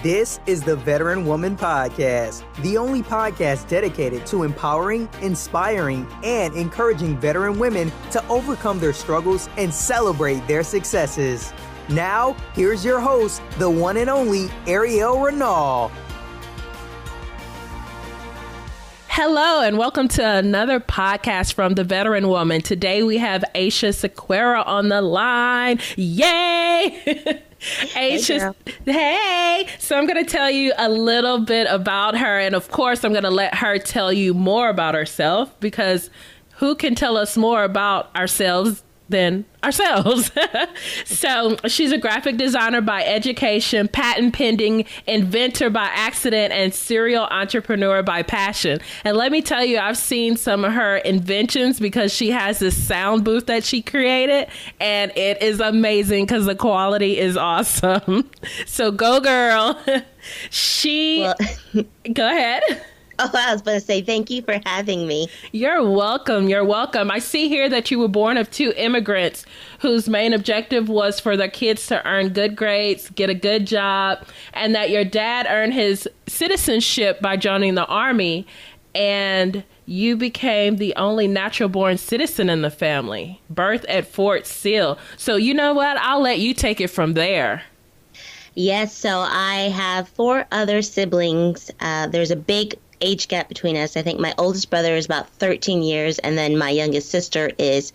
This is the Veteran Woman Podcast, the only podcast dedicated to empowering, inspiring, and encouraging veteran women to overcome their struggles and celebrate their successes. Now, here's your host, the one and only Ariel Renal. Hello and welcome to another podcast from the Veteran Woman. Today we have Aisha Sequeira on the line. Yay! Aisha, hey! So I'm going to tell you a little bit about her, and of course I'm going to let her tell you more about herself, because who can tell us more about ourselves than ourselves? So she's a graphic designer by education, patent pending, inventor by accident, and serial entrepreneur by passion. And let me tell you, I've seen some of her inventions because she has this sound booth that she created, and it is amazing because the quality is awesome. So go girl. Go ahead. Oh, I was going to say, thank you for having me. You're welcome. You're welcome. I see here that you were born of two immigrants whose main objective was for their kids to earn good grades, get a good job, and that your dad earned his citizenship by joining the Army, and you became the only natural-born citizen in the family, birthed at Fort Sill. So you know what? I'll let you take it from there. Yes, so I have 4 other siblings. There's a big age gap between us. I think my oldest brother is about 13 years, and then my youngest sister is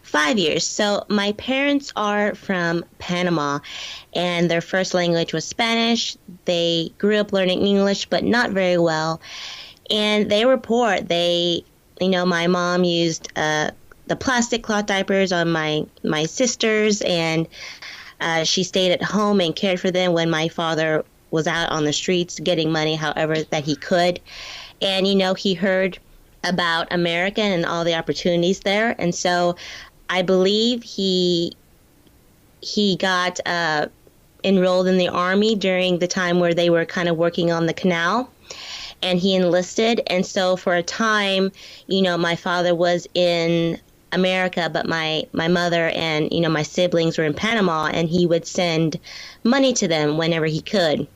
5 years. So my parents are from Panama, and their first language was Spanish. They grew up learning English, but not very well. And they were poor. My mom used the plastic cloth diapers on my sisters, and she stayed at home and cared for them when my father was out on the streets getting money however that he could. And, he heard about America and all the opportunities there. And so I believe he got enrolled in the Army during the time where they were kind of working on the canal. And he enlisted. And so for a time, my father was in America, but my mother and, my siblings were in Panama, and he would send money to them whenever he could.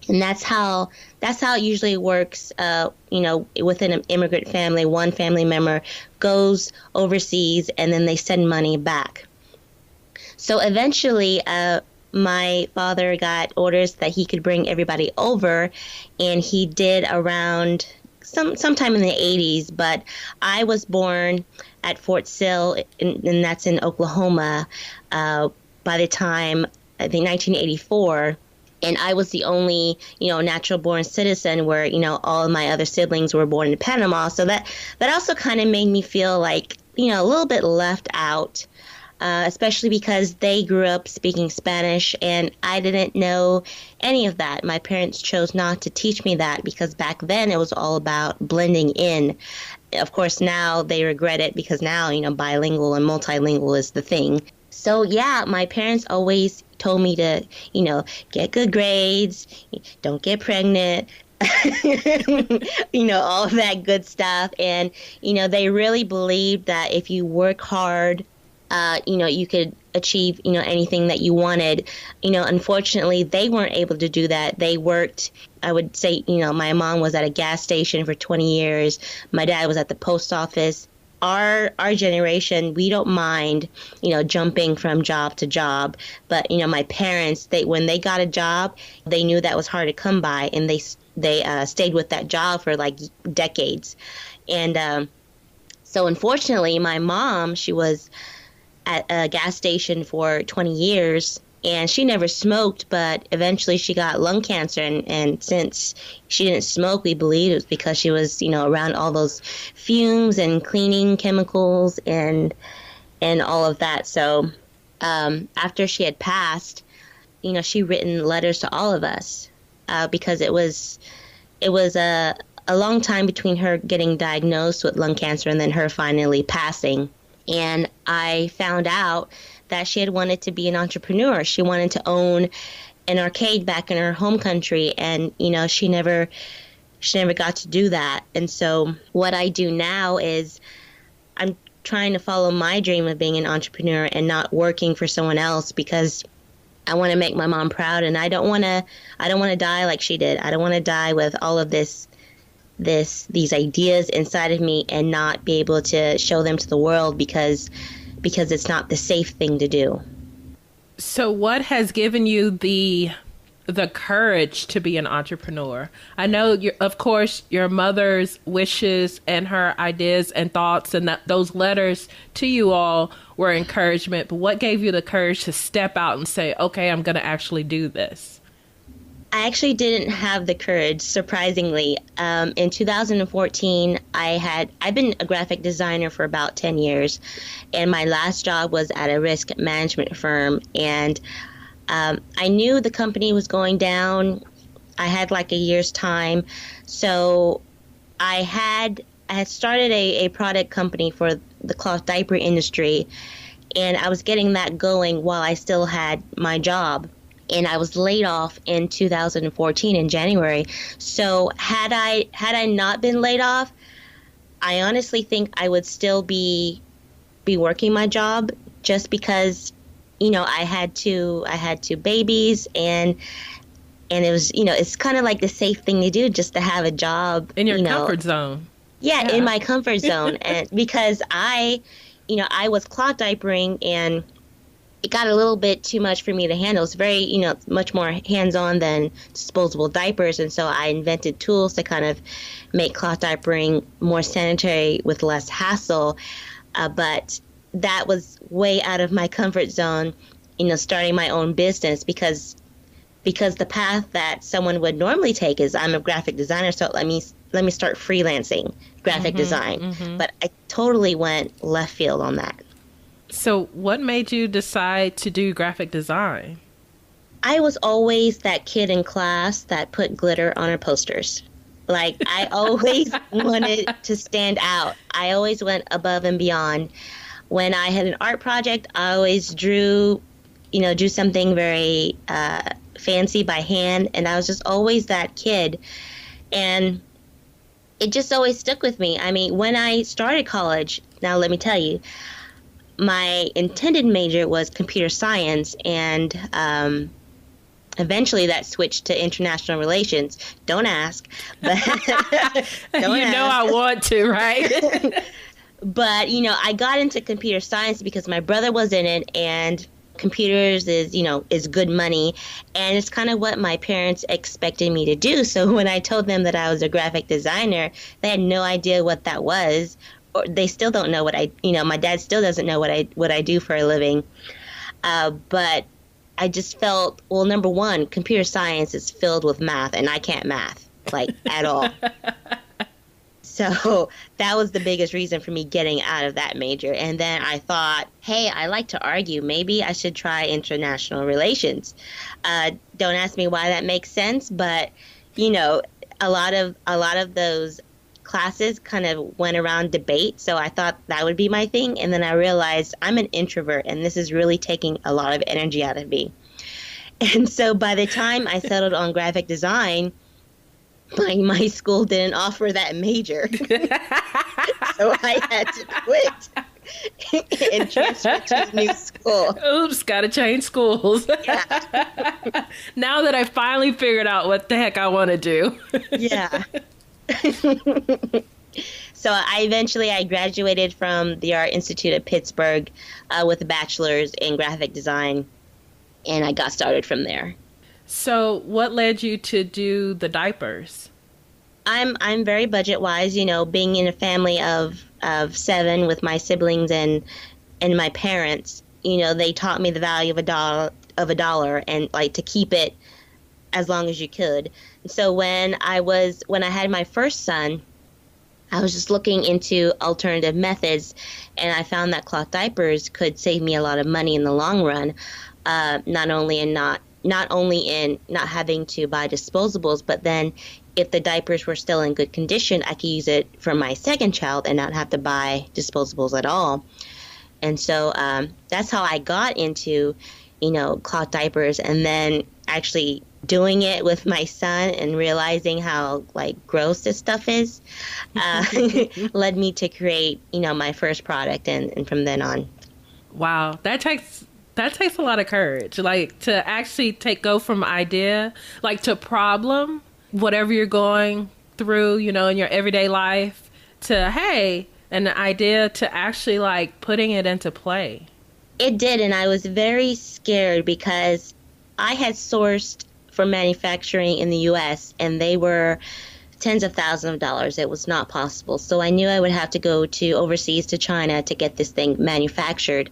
And that's how it usually works. Within an immigrant family, one family member goes overseas and then they send money back. So eventually, my father got orders that he could bring everybody over, and he did around sometime in the 80s. But I was born at Fort Sill, and that's in Oklahoma, by the time, I think, 1984. And I was the only, natural-born citizen where, all of my other siblings were born in Panama. So that also kind of made me feel like, a little bit left out, especially because they grew up speaking Spanish, and I didn't know any of that. My parents chose not to teach me that because back then it was all about blending in. Of course, now they regret it because now, bilingual and multilingual is the thing. So, yeah, my parents always told me to, get good grades, don't get pregnant, all of that good stuff. And, they really believed that if you work hard, you could achieve, anything that you wanted. Unfortunately, they weren't able to do that. They worked, I would say, my mom was at a gas station for 20 years. My dad was at the post office. Our generation, we don't mind, jumping from job to job. But, my parents, when they got a job, they knew that was hard to come by, and they stayed with that job for like decades. And so unfortunately, my mom, she was at a gas station for 20 years, and she never smoked, but eventually she got lung cancer. And since she didn't smoke, we believe it was because she was, around all those fumes and cleaning chemicals and all of that. So after she had passed, she written letters to all of us because it was a long time between her getting diagnosed with lung cancer and then her finally passing. And I found out that she had wanted to be an entrepreneur. She wanted to own an arcade back in her home country, and she never got to do that. And so what I do now is I'm trying to follow my dream of being an entrepreneur and not working for someone else, because I want to make my mom proud, and I don't want to die like she did. I don't want to die with all of these ideas inside of me and not be able to show them to the world because it's not the safe thing to do. So what has given you the courage to be an entrepreneur? I know, of course, your mother's wishes and her ideas and thoughts and those letters to you all were encouragement, but what gave you the courage to step out and say, okay, I'm going to actually do this? I actually didn't have the courage, surprisingly. In 2014, I've been a graphic designer for about 10 years, and my last job was at a risk management firm, and I knew the company was going down. I had like a year's time, so I had started a product company for the cloth diaper industry, and I was getting that going while I still had my job. And I was laid off in 2014 in January. So had I not been laid off, I honestly think I would still be working my job, just because, I had two babies, and it was, it's kind of like the safe thing to do, just to have a job in your comfort zone. Yeah, in my comfort zone. And because I was cloth diapering, and it got a little bit too much for me to handle. It's very, much more hands-on than disposable diapers. And so I invented tools to kind of make cloth diapering more sanitary with less hassle. But that was way out of my comfort zone, starting my own business, because the path that someone would normally take is, I'm a graphic designer, so let me start freelancing graphic design. Mm-hmm. But I totally went left field on that. So what made you decide to do graphic design? I was always that kid in class that put glitter on her posters. Like, I always wanted to stand out. I always went above and beyond. When I had an art project, I always drew something very fancy by hand. And I was just always that kid. And it just always stuck with me. I mean, when I started college, now let me tell you, my intended major was computer science, and eventually that switched to international relations. Don't ask. But don't ask. I want to, right? But, I got into computer science because my brother was in it, and computers is good money, and it's kind of what my parents expected me to do. So when I told them that I was a graphic designer, they had no idea what that was. Or they still don't know what my dad still doesn't know what I do for a living. But I just felt, well, number one, computer science is filled with math, and I can't math, like, at all. So that was the biggest reason for me getting out of that major. And then I thought, hey, I like to argue. Maybe I should try international relations. Don't ask me why that makes sense, but, a lot of those classes kind of went around debate, so I thought that would be my thing. And then I realized I'm an introvert, and this is really taking a lot of energy out of me. And so by the time I settled on graphic design, my school didn't offer that major. So I had to quit and transfer to a new school. Oops, gotta change schools. Yeah. Now that I finally figured out what the heck I want to do. Yeah. So I graduated from the Art Institute of Pittsburgh with a bachelor's in graphic design, and I got started from there. So what led you to do the diapers? I'm very budget wise, being in a family of 7 with my siblings and my parents. They taught me the value of a dollar and like to keep it as long as you could. So when I had my first son, I was just looking into alternative methods, and I found that cloth diapers could save me a lot of money in the long run. Not only in not having to buy disposables, but then if the diapers were still in good condition, I could use it for my second child and not have to buy disposables at all. And so that's how I got into, cloth diapers, and then actually doing it with my son and realizing how like gross this stuff is led me to create, my first product, and from then on. Wow, that takes That takes a lot of courage, like to actually go from idea, like to problem, whatever you're going through, you know, in your everyday life, to, hey, an idea, to actually like putting it into play. It did, and I was very scared because I had sourced for manufacturing in the U.S., and they were tens of thousands of dollars. It was not possible. So I knew I would have to go to overseas to China to get this thing manufactured.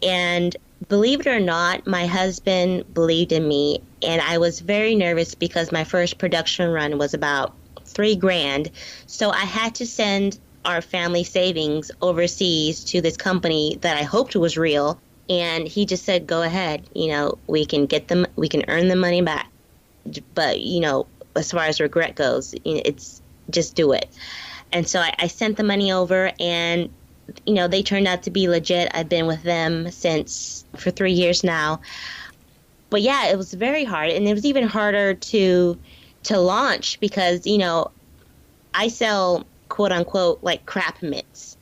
And believe it or not, my husband believed in me, and I was very nervous because my first production run was about $3,000. So I had to send our family savings overseas to this company that I hoped was real. And he just said, go ahead, you know, we can earn the money back. But, you know, as far as regret goes, you know, it's just do it. And so I sent the money over, and, you know, they turned out to be legit. I've been with them for 3 years now. But yeah, it was very hard. And it was even harder to launch because, you know, I sell quote unquote like crap mitts.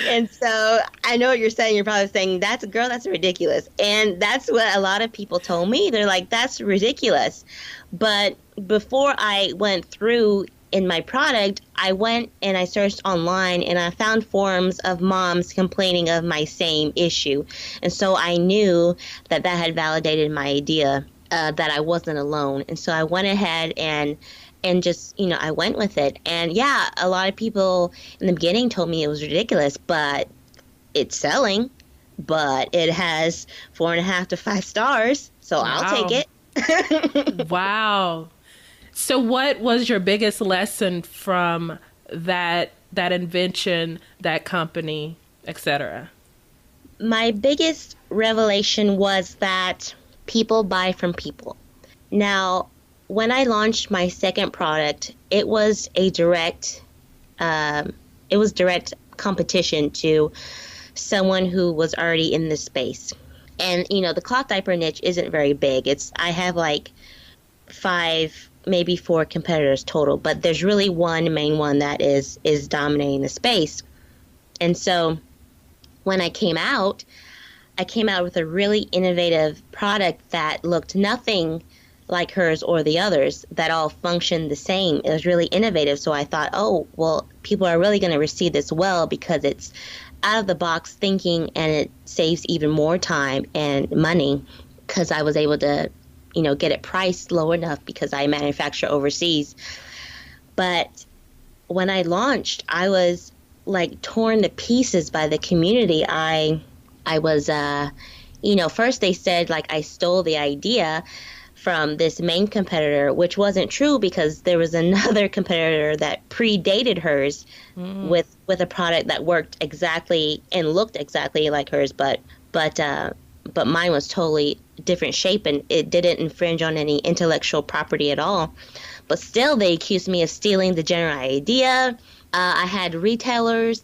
And so I know what you're saying. You're probably saying, that's ridiculous. And that's what a lot of people told me. They're like, that's ridiculous. But before I went through in my product, I went and I searched online, and I found forums of moms complaining of my same issue. And so I knew that had validated my idea, that I wasn't alone. And so I went ahead and just, you know, I went with it. And yeah, a lot of people in the beginning told me it was ridiculous, but it's selling. But it has 4.5 to 5 stars, so wow. I'll take it. Wow. So what was your biggest lesson from that invention, that company, etc.? My biggest revelation was that people buy from people. Now, when I launched my second product, it was a direct competition to someone who was already in this space. And, you know, the cloth diaper niche isn't very big. I have like 5, maybe 4 competitors total, but there's really one main one that is dominating the space. And so when I came out with a really innovative product that looked nothing like hers or the others, that all functioned the same. It was really innovative. So I thought, oh, well, people are really going to receive this well because it's out of the box thinking, and it saves even more time and money because I was able to, you know, get it priced low enough because I manufacture overseas. But when I launched, I was like torn to pieces by the community. I was, you know, first they said like I stole the idea from this main competitor, which wasn't true because there was another competitor that predated hers with a product that worked exactly and looked exactly like hers, but mine was totally different shape, and it didn't infringe on any intellectual property at all. But still, they accused me of stealing the general idea. I had retailers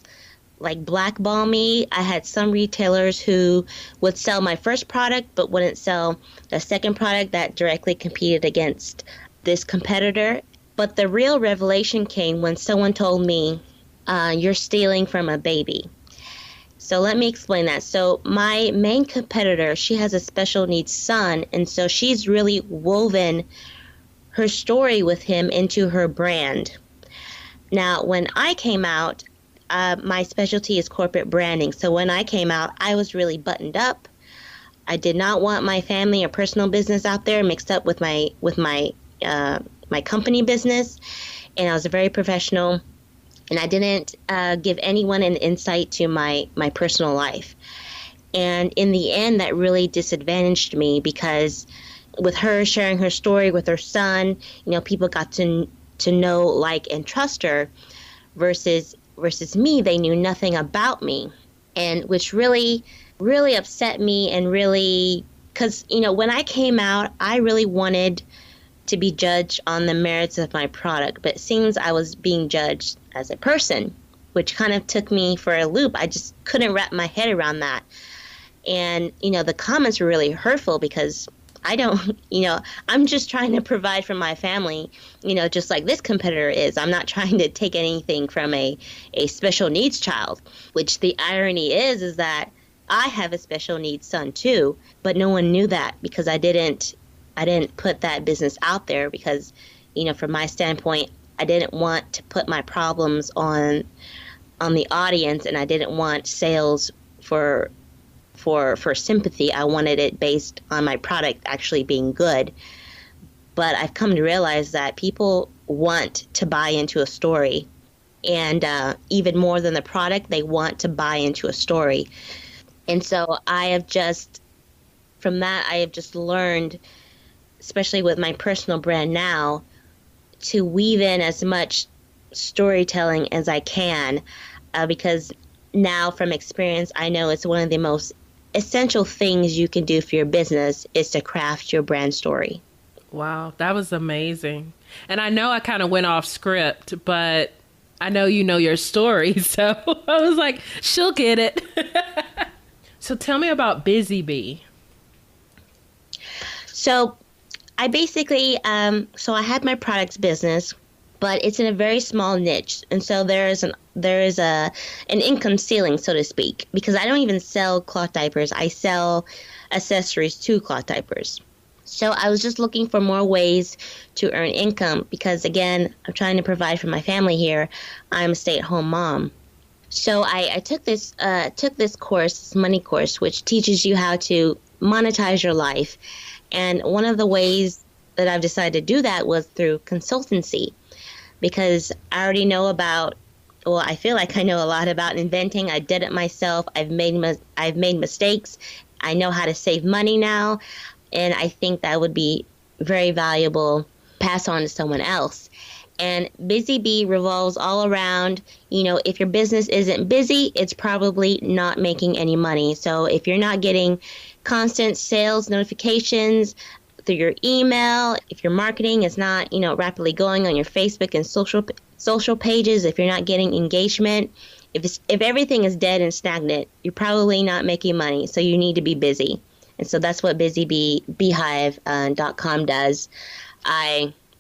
like blackball me. I had some retailers who would sell my first product but wouldn't sell the second product that directly competed against this competitor. But the real revelation came when someone told me, you're stealing from a baby. So let me explain that. So my main competitor, she has a special needs son, and so she's really woven her story with him into her brand. Now, when I came out, my specialty is corporate branding. So when I came out, I was really buttoned up. I did not want my family or personal business out there mixed up with my company business, and I was very professional. And I didn't give anyone an insight to my personal life. And in the end, that really disadvantaged me because with her sharing her story with her son, you know, people got to know, like, and trust her versus me. They knew nothing about me, and which really, really upset me. And really, because, you know, when I came out, I really wanted to be judged on the merits of my product, but it seems I was being judged as a person, which kind of took me for a loop. I just couldn't wrap my head around that. And, you know, the comments were really hurtful because I don't, I'm just trying to provide for my family, just like this competitor is. I'm not trying to take anything from a special needs child, which the irony is that I have a special needs son too, but no one knew that because I didn't put that business out there because, from my standpoint, I didn't want to put my problems on the audience, and I didn't want sales for sympathy. I wanted it based on my product actually being good. But I've come to realize that people want to buy into a story, and even more than the product, they want to buy into a story. And so from that, I have just learned, especially with my personal brand now, to weave in as much storytelling as I can, because now from experience, I know it's one of the most essential things you can do for your business is to craft your brand story. Wow, that was amazing. And I know I kind of went off script, but I know you know your story, so I was like, she'll get it. So tell me about Busy Bee. So I basically, so I had my products business, but it's in a very small niche. And so there is an income ceiling, so to speak, because I don't even sell cloth diapers. I sell accessories to cloth diapers. So I was just looking for more ways to earn income because, again, I'm trying to provide for my family here. I'm a stay-at-home mom. So I took this course, this money course, which teaches you how to monetize your life. And one of the ways that I've decided to do that was through consultancy, because I already know I feel like I know a lot about inventing. I did it myself. I've made mistakes. I know how to save money now. And I think that would be very valuable, pass on to someone else. And Busy Bee revolves all around, if your business isn't busy, it's probably not making any money. So if you're not getting constant sales notifications through your email, if your marketing is not, rapidly going on your Facebook and social pages, if you're not getting engagement, if everything is dead and stagnant, you're probably not making money. So you need to be busy. And so that's what BusyBeeHive.com does.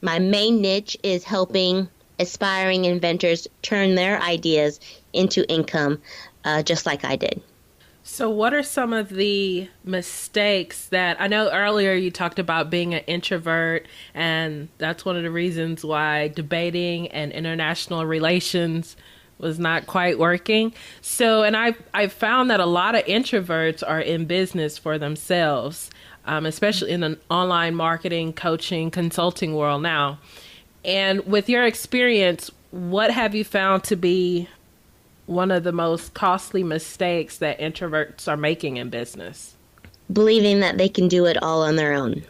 My main niche is helping aspiring inventors turn their ideas into income, just like I did. So what are some of the mistakes that, I know earlier you talked about being an introvert, and that's one of the reasons why debating and international relations was not quite working. So, and I found that a lot of introverts are in business for themselves, especially in the online marketing, coaching, consulting world now. And with your experience, what have you found to be one of the most costly mistakes that introverts are making in business? Believing that they can do it all on their own.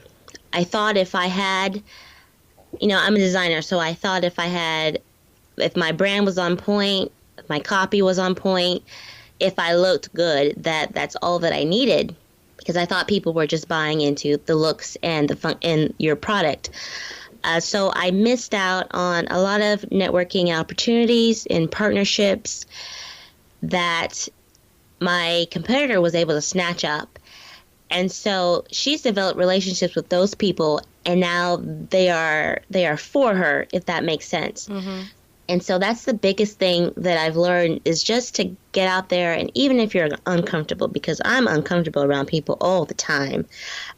I thought if I had, I'm a designer, so I thought if my brand was on point, if my copy was on point, if I looked good, that's all that I needed, because I thought people were just buying into the looks and and your product. So I missed out on a lot of networking opportunities and partnerships that my competitor was able to snatch up. And so she's developed relationships with those people, and now they are for her, if that makes sense. Mm-hmm. And so that's the biggest thing that I've learned is just to get out there. And even if you're uncomfortable, because I'm uncomfortable around people all the time,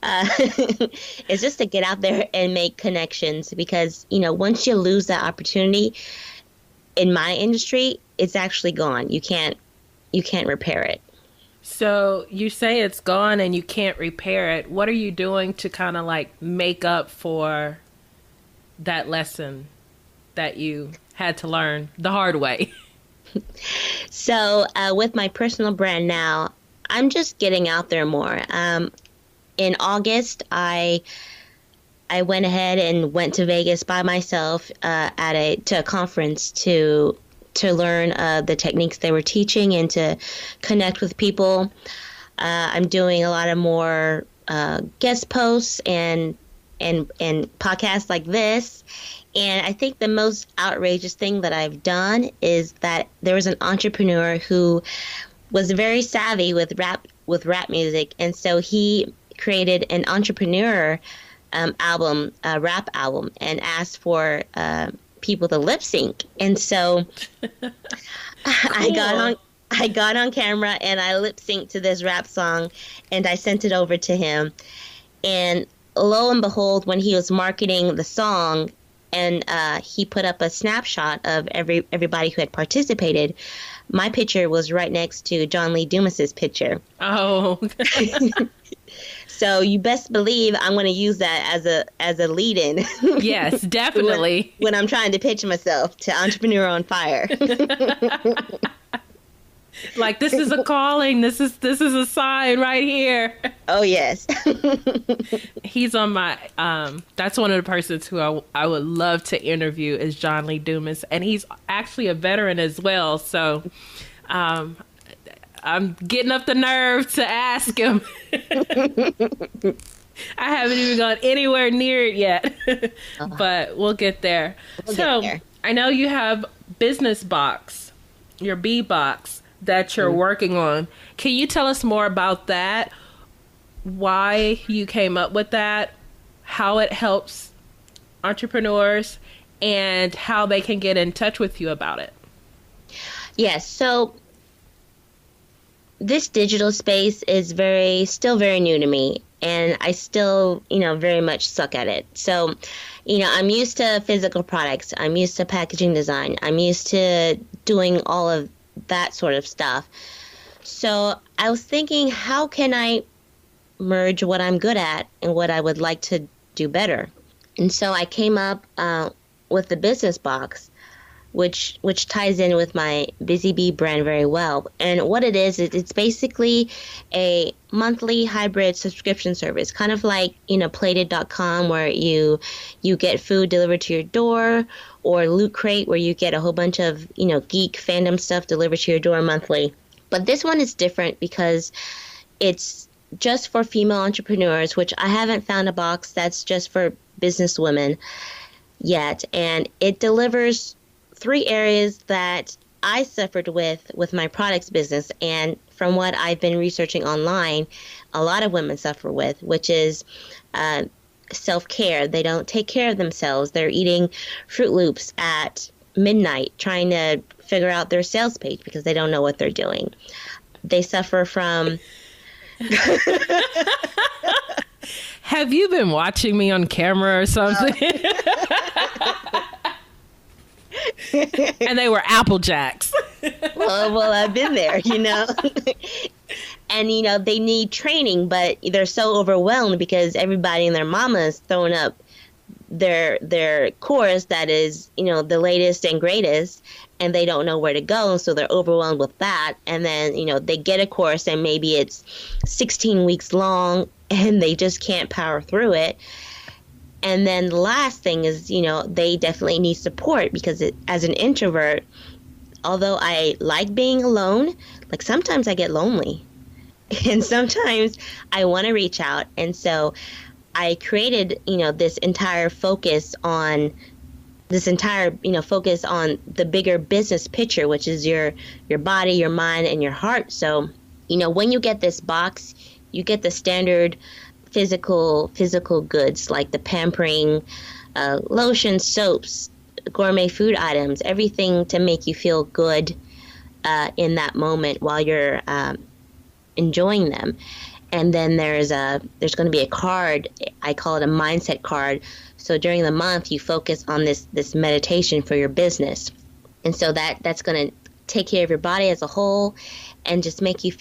it's just to get out there and make connections, because, once you lose that opportunity in my industry, it's actually gone. You can't repair it. So you say it's gone and you can't repair it. What are you doing to kind of like make up for that lesson that you had to learn the hard way? So with my personal brand now, I'm just getting out there more. In August, I went ahead and went to Vegas by myself to a conference to learn the techniques they were teaching and to connect with people. I'm doing a lot of more guest posts and podcasts like this. And I think the most outrageous thing that I've done is that there was an entrepreneur who was very savvy with rap music, and so he created an entrepreneur album, a rap album, and asked for people to lip sync. And so cool. I got on camera and I lip synced to this rap song, and I sent it over to him. And lo and behold, when he was marketing the song, and he put up a snapshot of everybody who had participated, my picture was right next to John Lee Dumas's picture. Oh. So you best believe I'm going to use that as a lead-in. Yes, definitely. when I'm trying to pitch myself to Entrepreneur on Fire. Like, this is a calling. This is a sign right here. Oh, yes. He's on my, that's one of the persons who I would love to interview is John Lee Dumas. And he's actually a veteran as well. So I'm getting up the nerve to ask him. I haven't even gone anywhere near it yet. But we'll get there. I know you have Business Box, your B Box, that you're working on. Can you tell us more about that? Why you came up with that, how it helps entrepreneurs, and how they can get in touch with you about it? Yes. So this digital space is still very new to me, and I still, very much suck at it. So, I'm used to physical products. I'm used to packaging design. I'm used to doing all of that sort of stuff. So I was thinking, how can I merge what I'm good at and what I would like to do better? And so I came up with the Business Box, which ties in with my Busy Bee brand very well. And what it is it's basically a monthly hybrid subscription service, kind of like, Plated.com, where you get food delivered to your door, or Loot Crate, where you get a whole bunch of, geek fandom stuff delivered to your door monthly. But this one is different because it's just for female entrepreneurs, which I haven't found a box that's just for business women yet. And it delivers 3 areas that I suffered with my products business, and from what I've been researching online, a lot of women suffer with, which is self-care. They don't take care of themselves. They're eating Fruit Loops at midnight, trying to figure out their sales page because they don't know what they're doing. They suffer from... Have you been watching me on camera or something? And they were Apple Jacks. well, I've been there, And, they need training, but they're so overwhelmed because everybody and their mama is throwing up their course that is, the latest and greatest, and they don't know where to go. So they're overwhelmed with that. And then, they get a course and maybe it's 16 weeks long and they just can't power through it. And then the last thing is, they definitely need support because as an introvert, although I like being alone, like sometimes I get lonely and sometimes I want to reach out. And so I created, this entire focus on the bigger business picture, which is your body, your mind, and your heart. So, when you get this box, you get the standard physical goods like the pampering, lotions, soaps, gourmet food items, everything to make you feel good in that moment while you're enjoying them. And then there's going to be a card. I call it a mindset card. So during the month, you focus on this meditation for your business. And so that's going to take care of your body as a whole and just make you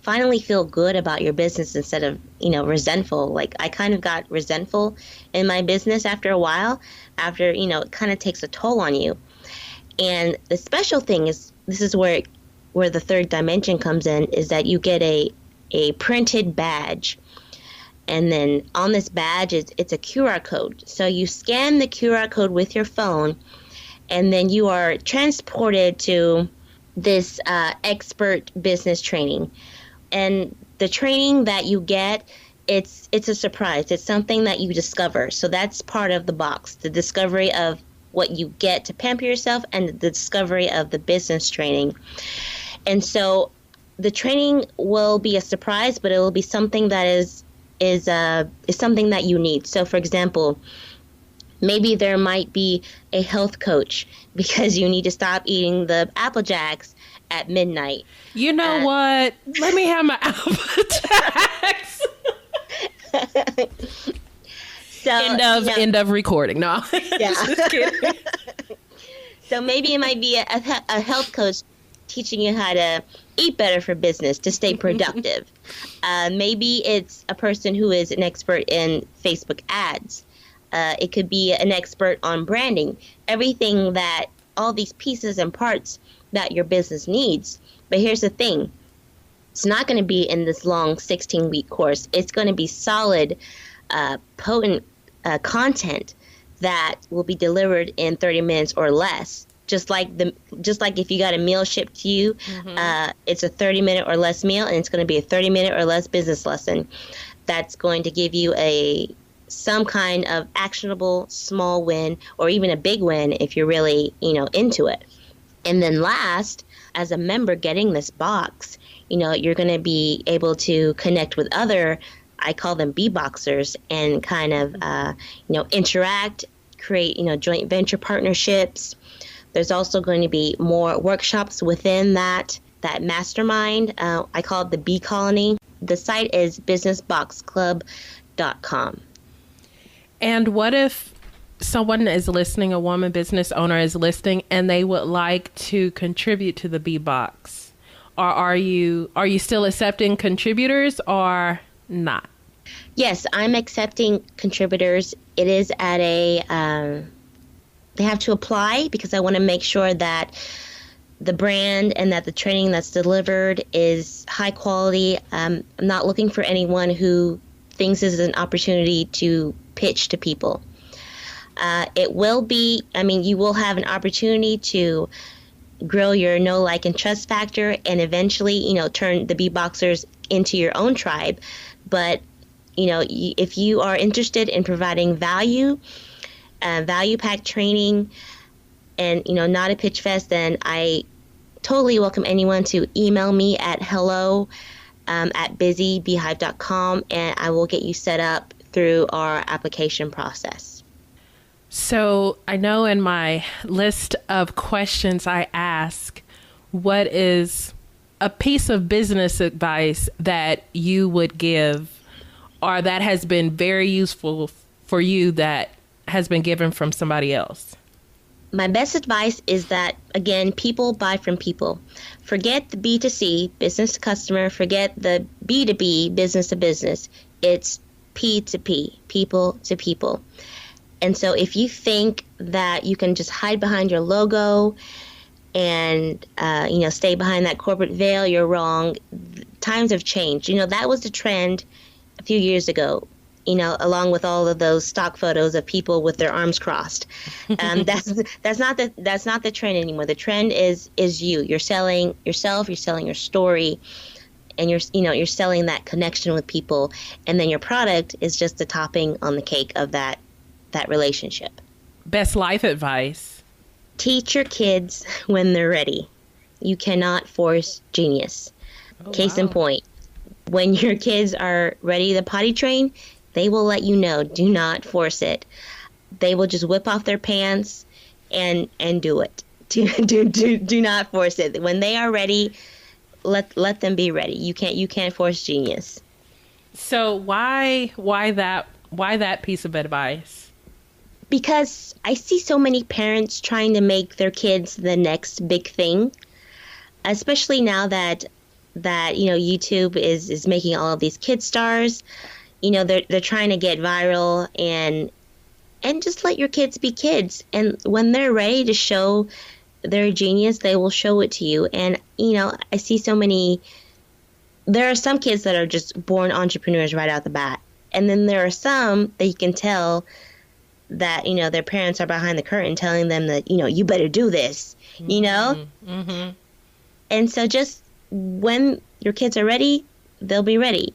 finally feel good about your business instead of, resentful. Like I kind of got resentful in my business after a while, after, it kind of takes a toll on you. And the special thing is, this is where the third dimension comes in, is that you get a printed badge. And then on this badge, it's a QR code. So you scan the QR code with your phone, and then you are transported to this expert business training. And the training that you get, it's a surprise. It's something that you discover. So that's part of the box, the discovery of what you get to pamper yourself and the discovery of the business training. And so the training will be a surprise, but it will be something that is is something that you need. So, for example, maybe there might be a health coach because you need to stop eating the Apple Jacks at midnight. You know what? Let me have my Apple Jacks. So end of recording. No, yeah. Just kidding. So maybe it might be a health coach teaching you how to eat better for business to stay productive. Maybe it's a person who is an expert in Facebook ads. It could be an expert on branding. Everything that all these pieces and parts that your business needs. But here's the thing. It's not going to be in this long 16-week course. It's going to be solid, potent content that will be delivered in 30 minutes or less. Just like if you got a meal shipped to you, it's a 30-minute or less meal, and it's going to be a 30-minute or less business lesson that's going to give you some kind of actionable small win, or even a big win if you're really into it. And then last, as a member getting this box, you're going to be able to connect with other, I call them B-boxers, and kind of interact, create joint venture partnerships. There's also going to be more workshops within that mastermind. I call it the B Colony. The site is businessboxclub.com. And what if someone is listening, a woman business owner is listening, and they would like to contribute to the B Box? Or are you still accepting contributors or not? Yes, I'm accepting contributors. It is at they have to apply because I want to make sure that the brand and that the training that's delivered is high quality. I'm not looking for anyone who thinks this is an opportunity to pitch to people. It will be, you will have an opportunity to grow your know, like, and trust factor, and eventually, turn the B-Boxers into your own tribe. But, if you are interested in providing value pack training, and, not a pitch fest, then I totally welcome anyone to email me at hello@busybeehive.com, and I will get you set up through our application process. So I know in my list of questions I ask, what is a piece of business advice that you would give, or that has been very useful for you that has been given from somebody else? My best advice is that, again, people buy from people. Forget the B2C, business to customer. Forget the B2B, business to business. It's P2P, people to people. And so if you think that you can just hide behind your logo and, stay behind that corporate veil, you're wrong. Times have changed. That was the trend a few years ago, along with all of those stock photos of people with their arms crossed. That's not the trend anymore. The trend is you. You're selling yourself, you're selling your story, and you're selling that connection with people, and then your product is just the topping on the cake of that relationship. Best life advice. Teach your kids when they're ready. You cannot force genius. Case in point, when your kids are ready to potty train, they will let you know. Do not force it. They will just whip off their pants and do it. Do not force it. When they are ready, let them be ready. You can't force genius. So why that piece of advice? Because I see so many parents trying to make their kids the next big thing, especially now that YouTube is making all of these kid stars. They're trying to get viral, and just let your kids be kids. And when they're ready to show their genius, they will show it to you. And I see there are some kids that are just born entrepreneurs right out the bat, and then there are some that you can tell that their parents are behind the curtain telling them that you better do this. Mm-hmm. And so just when your kids are ready, they'll be ready.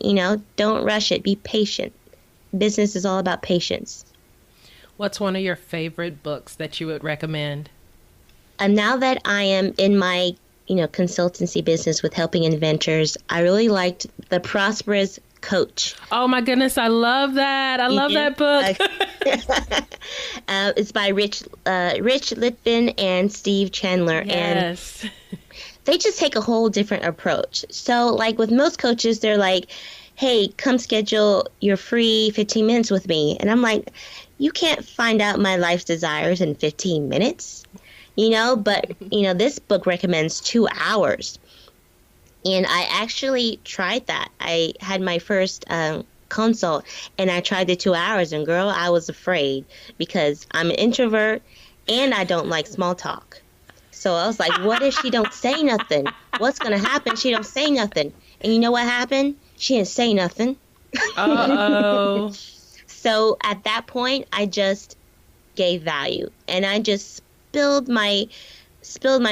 Don't rush it. Be patient. Business is all about patience. What's one of your favorite books that you would recommend? Now that I am in my consultancy business with helping inventors, I really liked The Prosperous Coach. Oh my goodness, I love that. I love that book. It's by Rich Litvin and Steve Chandler. Yes. And they just take a whole different approach. So like with most coaches, they're like, hey, come schedule your free 15 minutes with me. And I'm like, you can't find out my life's desires in 15 minutes, but, this book recommends 2 hours. And I actually tried that. I had my first consult, and I tried the 2 hours, and girl, I was afraid because I'm an introvert and I don't like small talk. So I was like, what if she don't say nothing? What's going to happen? She don't say nothing. And you know what happened? She didn't say nothing. Uh-oh. So at that point, I just gave value, and I just spilled my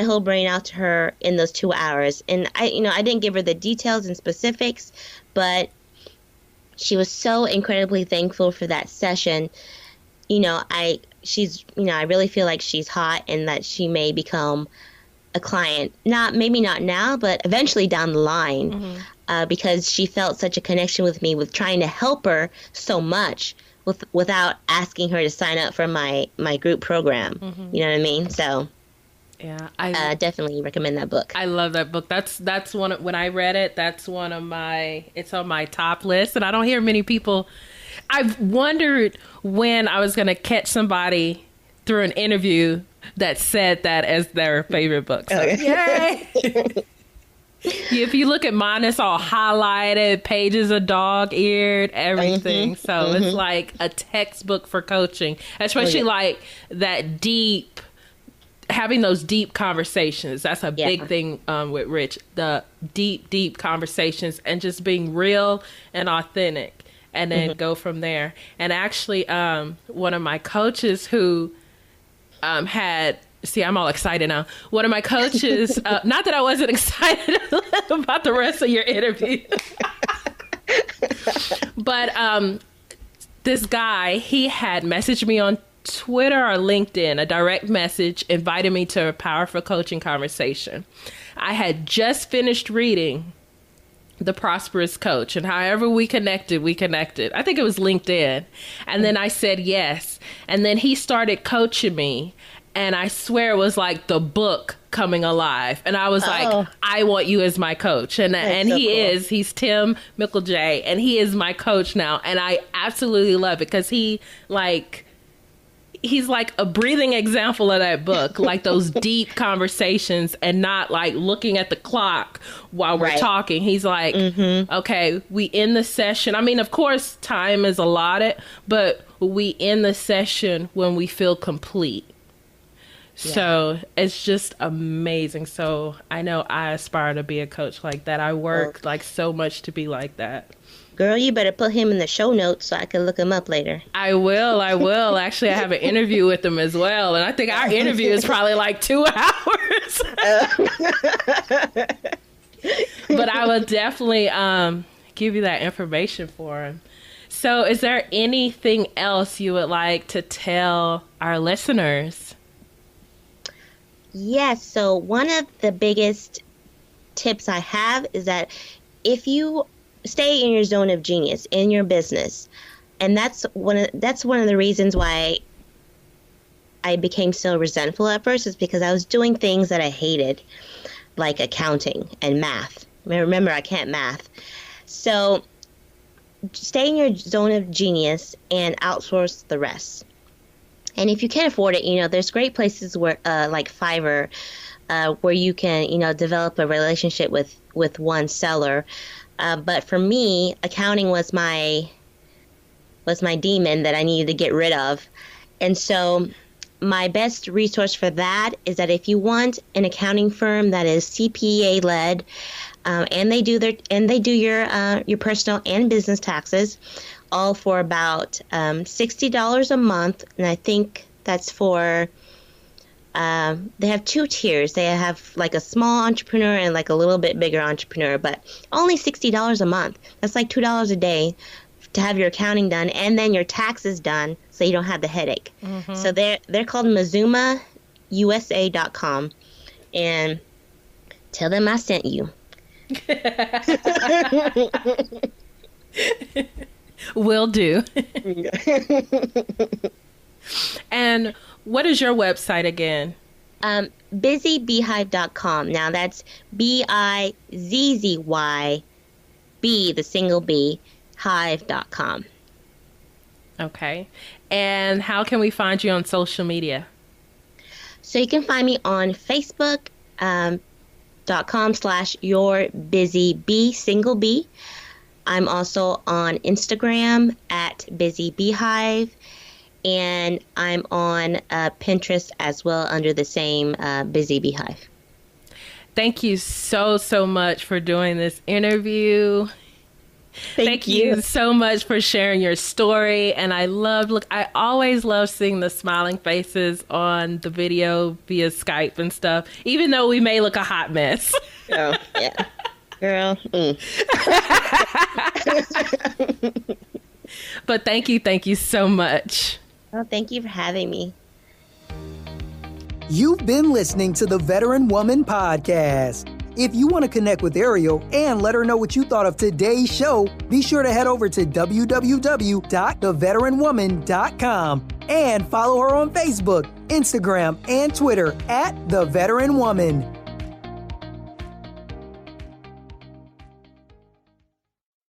whole brain out to her in those 2 hours. And I didn't give her the details and specifics, but she was so incredibly thankful for that session. I really feel like she's hot and that she may become a client. Maybe not now, but eventually down the line, because she felt such a connection with me with trying to help her so much without asking her to sign up for my group program. You know what I mean? So yeah, I definitely recommend that book. I love that book. That's one of, when I read it, that's one of it's on my top list, and I don't hear many people. I've wondered when I was going to catch somebody through an interview that said that as their favorite book. So, yay! If you look at mine, it's all highlighted, pages are dog-eared, everything. So it's like a textbook for coaching, especially like that deep, having those deep conversations. That's a big thing with Rich, the deep conversations and just being real and authentic, and then go from there. And actually, one of my coaches who I'm all excited now. One of my coaches, not that I wasn't excited about the rest of your interview, but this guy, he had messaged me on Twitter or LinkedIn, a direct message, invited me to a powerful coaching conversation. I had just finished reading The Prosperous Coach, and however we connected. I think it was LinkedIn. And then I said yes. And then he started coaching me. And I swear it was like the book coming alive. And I was like, I want you as my coach. And so he's Tim MickleJ, and he is my coach now. And I absolutely love it because he's like a breathing example of that book, like those deep conversations and not like looking at the clock while we're talking. He's like, okay, we end the session. I mean, of course, time is allotted, but we end the session when we feel complete. So it's just amazing. So I know I aspire to be a coach like that. I work like so much to be like that. Girl, you better put him in the show notes so I can look him up later. I will. Actually, I have an interview with him as well. And I think our interview is probably like 2 hours. But I will definitely give you that information for him. So is there anything else you would like to tell our listeners? Yes. So one of the biggest tips I have is that if you stay in your zone of genius in your business, and that's one of the reasons why I became so resentful at first, is because I was doing things that I hated, like accounting and math. Remember, I can't math. So stay in your zone of genius and outsource the rest. And if you can't afford it, there's great places where, like Fiverr, where you can, develop a relationship with one seller. But for me, accounting was my demon that I needed to get rid of. And so my best resource for that is that if you want an accounting firm that is CPA led, and they do your personal and business taxes, all for about $60 a month. And I think that's for, they have 2 tiers. They have like a small entrepreneur and like a little bit bigger entrepreneur, but only $60 a month. That's like $2 a day to have your accounting done and then your taxes done so you don't have the headache. So they're called MazumaUSA.com, and tell them I sent you. Will do. And what is your website again? BusyBeehive.com. Now that's BIZZY, B, the single B, hive.com. Okay. And how can we find you on social media? So you can find me on Facebook, .com/yourbusybee, single B. I'm also on Instagram at BusyBeehive, and I'm on Pinterest as well under the same Busy Beehive. Thank you so much for doing this interview. Thank you so much for sharing your story. And I always love seeing the smiling faces on the video via Skype and stuff, even though we may look a hot mess. Oh, yeah. Girl. But thank you so much. Oh, thank you for having me. You've been listening to the Veteran Woman Podcast. If you want to connect with Ariel and let her know what you thought of today's show, be sure to head over to www.theveteranwoman.com and follow her on Facebook, Instagram, and Twitter at The Veteran Woman.